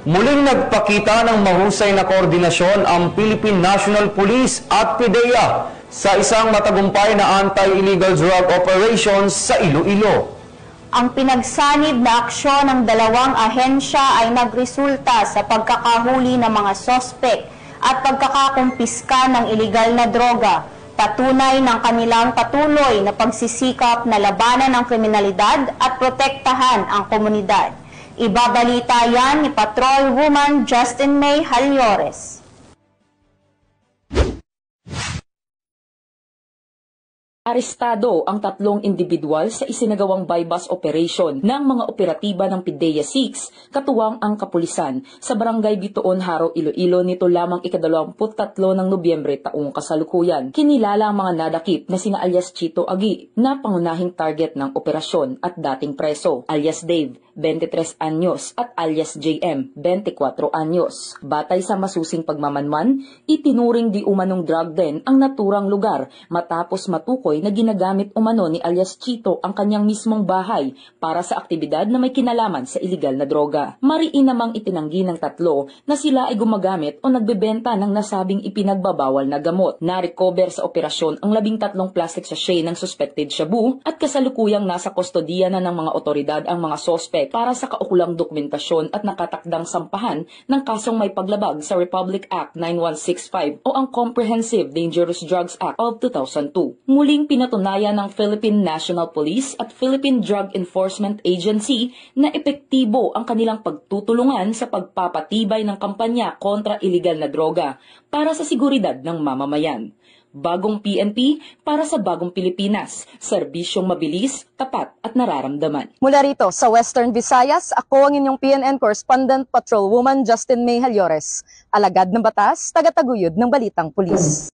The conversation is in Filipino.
Muling nagpakita ng mahusay na koordinasyon ang Philippine National Police at PDEA sa isang matagumpay na anti-illegal drug operations sa Iloilo. Ang pinagsanib na aksyon ng dalawang ahensya ay nagresulta sa pagkakahuli ng mga sospek at pagkakakumpiska ng iligal na droga, patunay ng kanilang patuloy na pagsisikap na labanan ang kriminalidad at protektahan ang komunidad. Ibabalita yan ni Patrolwoman Justin May Halyores. Arestado ang 3 individual sa isinagawang bypass operation ng mga operatiba ng PDEA 6, katuwang ang kapulisan, sa Barangay Bitoon, Haro, Iloilo nito lamang ika-23 ng Nobyembre taong kasalukuyan. Kinilala ang mga nadakip na sina alias Chito Agi na pangunahing target ng operasyon at dating preso, alias Dave, 23 anyos at alias JM, 24 anyos. Batay sa masusing pagmamanman, itinuring di umanong drug den ang naturang lugar matapos matukoy na ginagamit umano ni alias Chito ang kanyang mismong bahay para sa aktibidad na may kinalaman sa iligal na droga. Mariin namang itinanggi ng 3 na sila ay gumagamit o nagbebenta ng nasabing ipinagbabawal na gamot. Na-recover sa operasyon ang 13 plastic sachet ng suspected shabu at kasalukuyang nasa kustodiya na ng mga otoridad ang mga sospek para sa kaukulang dokumentasyon at nakatakdang sampahan ng kasong may paglabag sa Republic Act 9165 o ang Comprehensive Dangerous Drugs Act of 2002. Muling pinatunayan ng Philippine National Police at Philippine Drug Enforcement Agency na epektibo ang kanilang pagtutulungan sa pagpapatibay ng kampanya kontra iligal na droga para sa seguridad ng mamamayan. Bagong PNP para sa bagong Pilipinas, serbisyong mabilis, tapat at nararamdaman. Mula rito sa Western Visayas, ako ang inyong PNN Correspondent Patrolwoman Justin May Halyores, alagad ng batas, tagataguyod ng Balitang Pulis.